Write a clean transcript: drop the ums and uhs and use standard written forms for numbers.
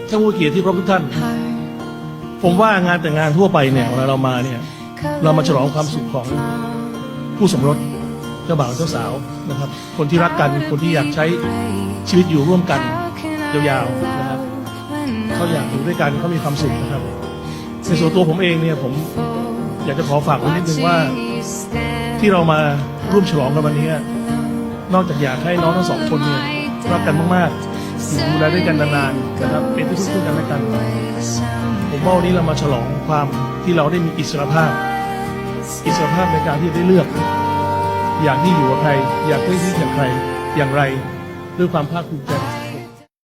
ท่านผู้เกียรติที่เคารพทุกท่านผมว่างานแต่งงานทั่วไปเนี่ยเวลาเรามาเนี่ยเรามาฉลองความสุขของผู้สมรสเจ้าบ่าวเจ้าสาวนะครับคนที่รักกันคนที่อยากใช้ชีวิตอยู่ร่วมกันยาวๆนะครับเขาอยากอยู่ด้วยกันเขามีความสุขนะครับในส่วนตัวผมเองเนี่ยผมอยากจะขอฝากไว้นิดนึงว่าที่เรามาร่วมฉลองกันวันนี้นอกจากอยากให้น้องทั้งสองคนเนี่ยรักกันมากๆอยู่ดูแลด้วยกันนานๆนะครับเป็นที่พึ่งกันและกันผมว่าวันนี้เรามาฉลองความที่เราได้มีอิสรภาพในการที่ได้เลือกอยากที่อยู่กับใครอยากใกล้ชิดกับใครอย่างไรด้วยความภาคภูมิใจ